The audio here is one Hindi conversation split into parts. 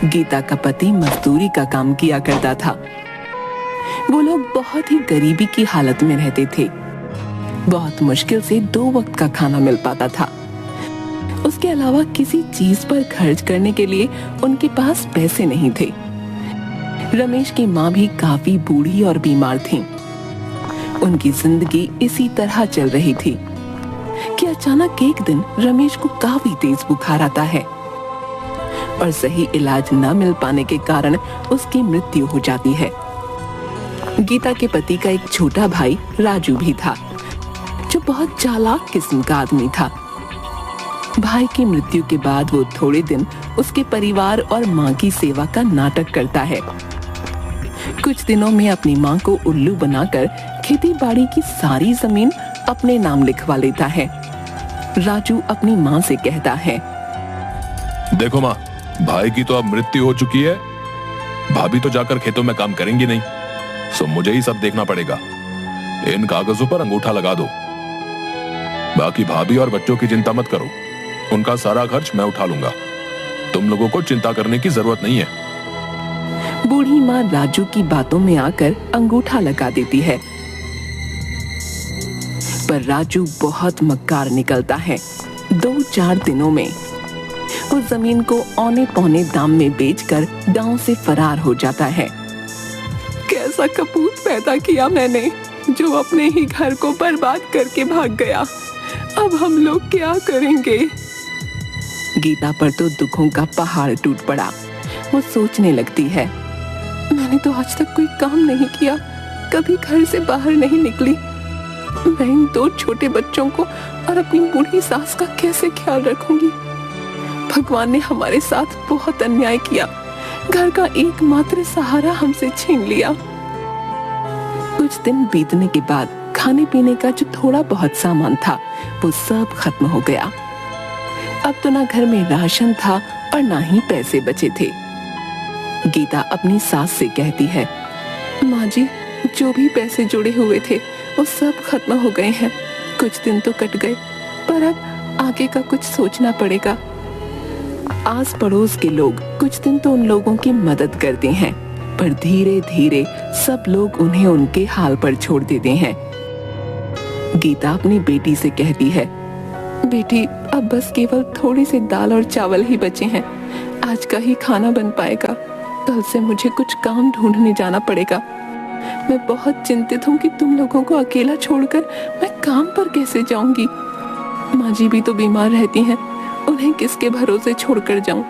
गीता का पति मजदूरी का काम किया करता था। वो लोग बहुत ही गरीबी की हालत में रहते थे। बहुत मुश्किल से 2 वक्त का खाना मिल पाता था। उसके अलावा किसी चीज पर खर्च करने के लिए उनके पास पैसे नहीं थे। रमेश की माँ भी काफी बूढ़ी और बीमार थी। उनकी जिंदगी इसी तरह चल रही थी कि अचानक एक दिन रमेश को काफी तेज बुखार आता है और सही इलाज न मिल पाने के कारण उसकी मृत्यु हो जाती है। गीता के पति का एक छोटा भाई राजू भी था, जो बहुत चालाक किस्म का आदमी था। भाई की मृत्यु के बाद वो थोड़े दिन उसके परिवार और माँ की सेवा का नाटक करता है। कुछ दिनों में अपनी माँ को उल्लू बनाकर खेती बाड़ी की सारी जमीन अपने नाम लिखवा लेता है। राजू अपनी माँ से कहता है, देखो माँ, भाई की तो अब मृत्यु हो चुकी है। भाभी तो जाकर खेतों में काम करेंगी नहीं, सो मुझे ही सब देखना पड़ेगा। इन कागजों पर अंगूठा लगा दो। बाकी भाभी और बच्चों की चिंता मत करो, उनका सारा खर्च मैं उठा लूंगा। तुम लोगों को चिंता करने की जरूरत नहीं है। बूढ़ी माँ राजू की बातों में आकर अंगूठा लगा देती है, पर राजू बहुत मक्कार निकलता है। 2-4 दिनों में वो जमीन को औने पौने दाम में बेचकर गांव से फरार हो जाता है। कैसा कपूत पैदा किया मैंने, जो अपने ही घर को बर्बाद करके भाग गया। अब हम लोग क्या करेंगे? गीता पर तो दुखों का पहाड़ टूट पड़ा। वो सोचने लगती है, मैंने तो आज तक कोई काम नहीं किया, कभी घर से बाहर नहीं निकली। मैं इन 2 छोटे बच्चों को और अपनी बूढ़ी सास का कैसे ख्याल रखूंगी? भगवान ने हमारे साथ बहुत अन्याय किया। घर का एकमात्र सहारा हमसे छीन लिया। कुछ दिन बीतने के बाद खाने पीने का जो थोड़ा बहुत सामान था वो सब खत्म हो गया। अब तो ना घर में राशन था और ना ही पैसे बचे थे। गीता अपनी सास से कहती है, माँ जी, जो भी पैसे जुड़े हुए थे वो सब खत्म हो गए हैं। कुछ दिन तो कट गए, पर अब आगे का कुछ सोचना पड़ेगा। आस पड़ोस के लोग कुछ दिन तो उन लोगों की मदद करते हैं, पर धीरे धीरे सब लोग उन्हें उनके हाल पर छोड़ देते हैं। गीता अपनी बेटी से कहती है, बेटी, अब बस केवल थोड़ी सी दाल और चावल ही बचे हैं। आज का ही खाना बन पाएगा। कल से मुझे कुछ काम ढूंढने जाना पड़ेगा। मैं बहुत चिंतित हूँ कि तुम लोगों को अकेला छोड़कर मैं काम पर कैसे जाऊंगी। माँ जी भी तो बीमार रहती हैं, उन्हें किसके भरोसे छोड़कर जाऊं?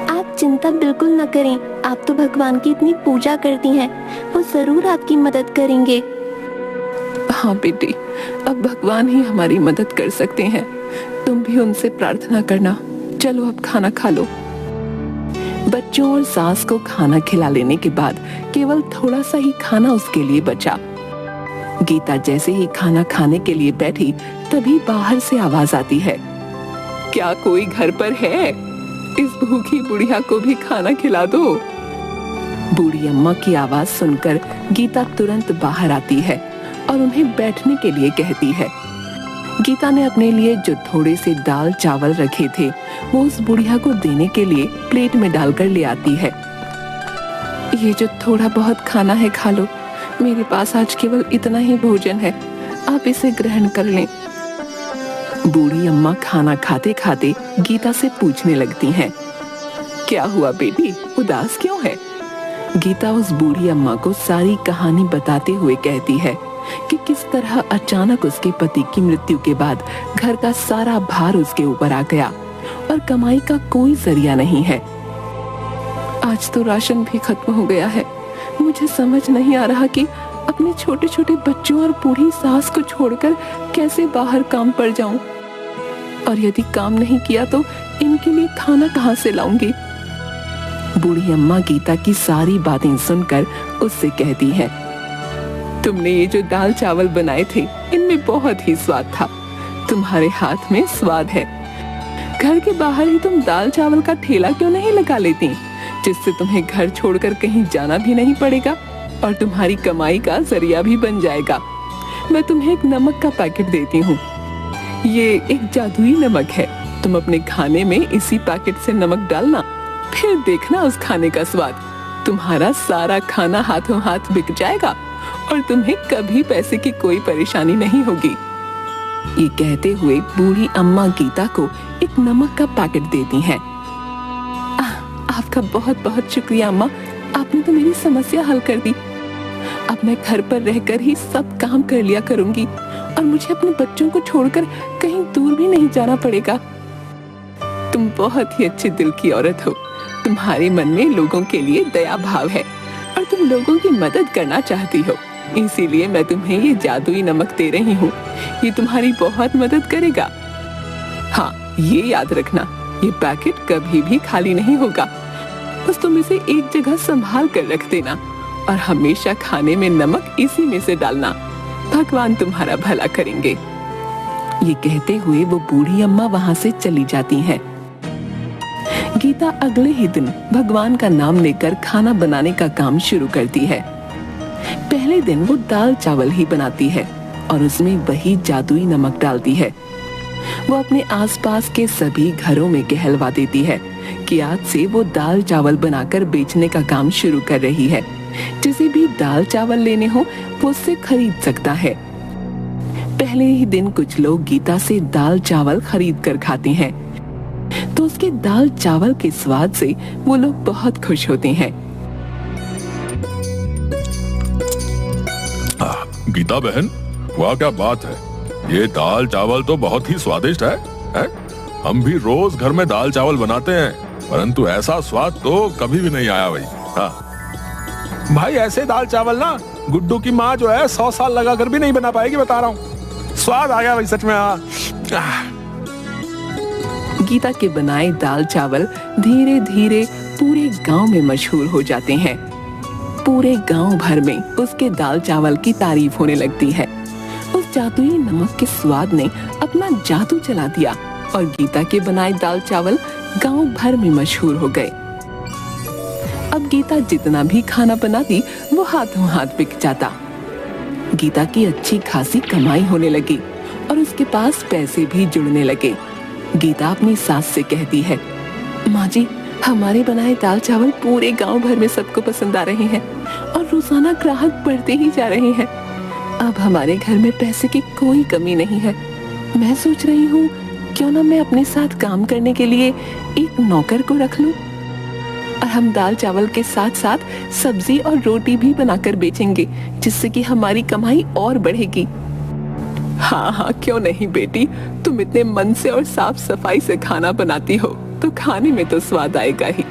आप चिंता बिल्कुल न करें। आप तो भगवान की इतनी पूजा करती हैं, वो जरूर आपकी मदद करेंगे। हाँ बेटी, अब भगवान ही हमारी मदद कर सकते हैं। तुम भी उनसे प्रार्थना करना। चलो अब खाना खा लो। बच्चों और सास को खाना खिला लेने के बाद केवल थोड़ा सा ही खाना उसके लिए बचा। गीता जैसे ही खाना खाने के लिए बैठी, तभी बाहर से आवाज आती है, क्या कोई घर पर है? इस भूखी बुढ़िया को भी खाना खिला दो। बूढ़ी अम्मा की आवाज सुनकर गीता तुरंत बाहर आती है और उन्हें बैठने के लिए कहती है। गीता ने अपने लिए जो थोड़े से दाल चावल रखे थे वो उस बुढ़िया को देने के लिए प्लेट में डालकर ले आती है। ये जो थोड़ा बहुत खाना है खा लो, मेरे पास आज केवल इतना ही भोजन है, आप इसे ग्रहण कर लें। बूढ़ी अम्मा खाना खाते खाते गीता से पूछने लगती हैं, क्या हुआ बेटी, उदास क्यों है? गीता उस बूढ़ी अम्मा को सारी कहानी बताते हुए कहती है कि किस तरह अचानक उसके पति की मृत्यु के बाद घर का सारा भार उसके ऊपर आ गया और कमाई का कोई जरिया नहीं है। आज तो राशन भी खत्म हो गया है। मुझे समझ नहीं आ रहा कि अपने छोटे छोटे बच्चों और बूढ़ी सास को छोड़कर कैसे बाहर काम पर जाऊं, और यदि काम नहीं किया तो इनके लिए खाना कहां से लाऊंगी। बूढ़ी अम्मा गीता की सारी बातें सुनकर उससे कहती है, तुमने ये जो दाल चावल बनाए थे इनमें बहुत ही स्वाद था। तुम्हारे हाथ में स्वाद है। घर के बाहर ही तुम दाल चावल का ठेला क्यों नहीं लगा लेती, जिससे तुम्हें घर छोड़कर कहीं जाना भी नहीं पड़ेगा और तुम्हारी कमाई का जरिया भी बन जाएगा। मैं तुम्हें एक नमक का पैकेट देती हूँ। ये एक जादुई नमक है। तुम अपने खाने में इसी पैकेट से नमक डालना फिर देखना उस खाने का स्वाद। तुम्हारा सारा खाना हाथों हाथ बिक जाएगा और तुम्हें कभी पैसे की कोई परेशानी नहीं होगी। ये कहते हुए बूढ़ी अम्मा गीता को एक नमक का पैकेट देती हैं। आपका बहुत बहुत शुक्रिया अम्मा, आपने तो मेरी समस्या हल कर दी। अब मैं घर पर रहकर ही सब काम कर लिया करूंगी और मुझे अपने बच्चों को छोड़कर कहीं दूर भी नहीं जाना पड़ेगा। तुम बहुत ही अच्छे दिल की औरत हो। तुम्हारे मन में लोगों के लिए दया भाव है और तुम लोगों की मदद करना चाहती हो, इसीलिए मैं तुम्हें ये जादुई नमक दे रही हूँ। ये तुम्हारी बहुत मदद करेगा। हाँ, ये याद रखना, ये पैकेट कभी भी खाली नहीं होगा। बस तुम इसे एक जगह संभाल कर रख देना और हमेशा खाने में नमक इसी में से डालना। भगवान तुम्हारा भला करेंगे। ये कहते हुए वो बूढ़ी अम्मा वहाँ से चली जाती हैं। गीता अगले ही दिन भगवान का नाम लेकर खाना बनाने का काम शुरू करती है। पहले दिन वो दाल चावल ही बनाती है और उसमें वही जादुई नमक डालती है। वो अपने आसपास के सभी घरों में कहलवा देती है कि आज से वो दाल चावल बनाकर बेचने का काम शुरू कर रही है। जिसे भी दाल चावल लेने हो वो उससे खरीद सकता है। पहले ही दिन कुछ लोग गीता से दाल चावल खरीद कर खाते हैं तो उसके दाल चावल के स्वाद से वो लोग बहुत खुश होते हैं। गीता बहन, वाह क्या बात है, ये दाल चावल तो बहुत ही स्वादिष्ट है? हम भी रोज घर में दाल चावल बनाते हैं, परंतु ऐसा स्वाद तो कभी भी नहीं आया भाई। हाँ भाई, ऐसे दाल चावल ना गुड्डू की माँ जो है 100 साल लगा कर भी नहीं बना पाएगी, बता रहा हूँ। स्वाद आ गया भाई सच में। गीता के बनाए दाल चावल धीरे धीरे पूरे गांव में मशहूर हो जाते हैं। पूरे गांव भर में उसके दाल चावल की तारीफ होने लगती है। उस जादुई नमक के स्वाद ने अपना जादू चला दिया और गीता के बनाए दाल चावल गांव भर में मशहूर हो गए। अब गीता जितना भी खाना बनाती वो हाथों हाथ बिक जाता। गीता की अच्छी खासी कमाई होने लगी और उसके पास पैसे भी जुड़ने लगे। गीता अपनी सास से कहती है, माँ जी, हमारे बनाए दाल चावल पूरे गांव भर में सबको पसंद आ रहे हैं और रोजाना ग्राहक बढ़ते ही जा रहे हैं। अब हमारे घर में पैसे की कोई कमी नहीं है। मैं सोच रही हूँ क्यों ना मैं अपने साथ काम करने के लिए एक नौकर को रख लूं और हम दाल चावल के साथ साथ सब्जी और रोटी भी बनाकर बेचेंगे, जिससे कि हमारी कमाई और बढ़ेगी। हाँ हाँ, क्यों नहीं बेटी, तुम इतने मन से और साफ सफाई से खाना बनाती हो तो खाने में तो स्वाद आएगा ही।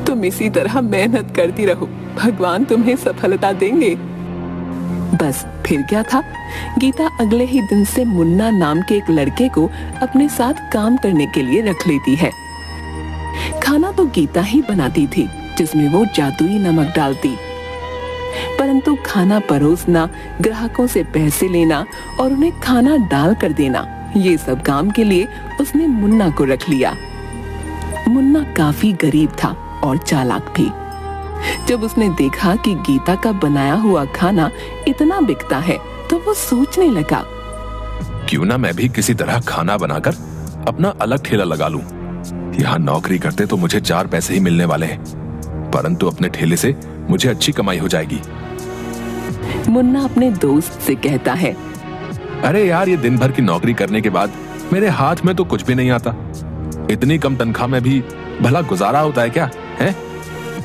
तुम इसी तरह मेहनत करती रहो, भगवान तुम्हें सफलता देंगे। बस फिर क्या था, गीता अगले ही दिन से मुन्ना नाम के एक लड़के को अपने साथ काम करने के लिए रख लेती है। खाना तो गीता ही बनाती थी, जिसमें वो जादुई नमक डालती, परंतु खाना परोसना, ग्राहकों से पैसे लेना और उन्हें खाना डाल कर देना, ये सब काम के लिए उसने मुन्ना को रख लिया। मुन्ना काफी गरीब था और चालाक भी। जब उसने देखा कि गीता का बनाया हुआ खाना इतना बिकता है तो वो सोचने लगा, क्यों ना मैं भी किसी तरह खाना बनाकर अपना अलग ठेला लगा लूं। यहाँ नौकरी करते तो मुझे 4 पैसे ही मिलने वाले हैं, परंतु अपने ठेले से मुझे अच्छी कमाई हो जाएगी। मुन्ना अपने दोस्त से कहता है, अरे यार, ये दिन भर की नौकरी करने के बाद मेरे हाथ में तो कुछ भी नहीं आता। इतनी कम तनख्वाह में भी भला गुजारा होता है क्या? है?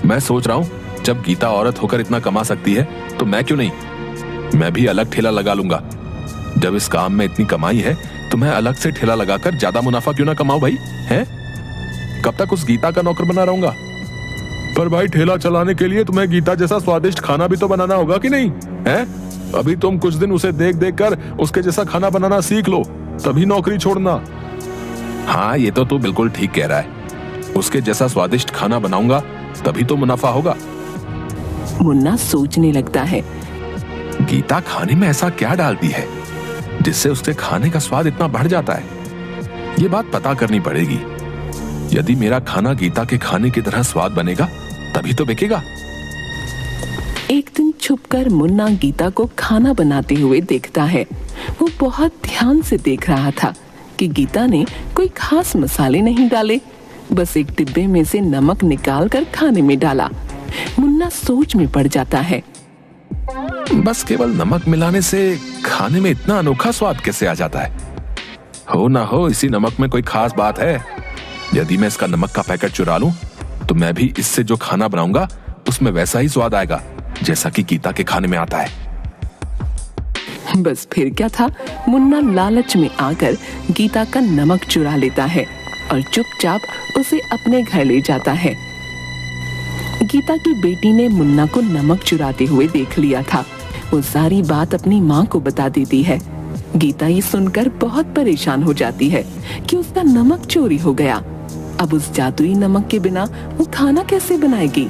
मैं सोच रहा हूँ जब गीता औरत होकर इतना कमा सकती है तो मैं क्यों नहीं, मैं भी अलग ठेला लगा लूंगा। जब इस काम में इतनी कमाई है तो मैं अलग से ठेला लगाकर ज्यादा मुनाफा क्यों ना कमाऊं भाई? है? कब तक उस गीता का नौकर बना रहूंगा? पर भाई, ठेला चलाने के लिए तुम्हें गीता जैसा स्वादिष्ट खाना भी तो बनाना होगा कि नहीं? है? अभी तुम कुछ दिन उसे देख देख कर उसके जैसा खाना बनाना सीख लो, तभी नौकरी छोड़ना। हाँ, ये तो तू बिल्कुल ठीक कह रहा है। उसके जैसा स्वादिष्ट खाना बनाऊंगा तभी तो मुनाफा होगा। मुन्ना सोचने लगता है, गीता खाने में ऐसा क्या डालती है जिससे उसके खाने का स्वाद इतना बढ़ जाता है? ये बात पता करनी पड़ेगी। यदि मेरा खाना गीता के खाने की तरह स्वाद बनेगा तभी तो बिकेगा। एक दिन छुपकर मुन्ना गीता को खाना बनाते हुए देखता है। वो बहुत ध्यान से देख रहा था कि गीता ने कोई खास मसाले नहीं डाले, बस एक डिब्बे में से नमक निकाल कर खाने में डाला। मुन्ना सोच में पड़ जाता है। बस केवल नमक मिलाने से खाने में इतना अनोखा स्वाद कैसे आ जाता है? हो ना हो इसी नमक में कोई खास बात है। यदि मैं इसका नमक का पैकेट चुरा लूं, तो मैं भी इससे जो खाना बनाऊंगा उसमें वैसा ही स्वाद आएगा जैसा कि गीता के खाने में आता है। बस फिर क्या था, मुन्ना लालच में आकर गीता का नमक चुरा लेता है और चुपचाप उसे अपने घर ले जाता है। गीता की बेटी ने मुन्ना को नमक चुराते हुए देख लिया था। वो सारी बात अपनी माँ को बता देती है। गीता ये सुनकर बहुत परेशान हो जाती है कि उसका नमक चोरी हो गया। अब उस जादुई नमक के बिना वो खाना कैसे बनाएगी।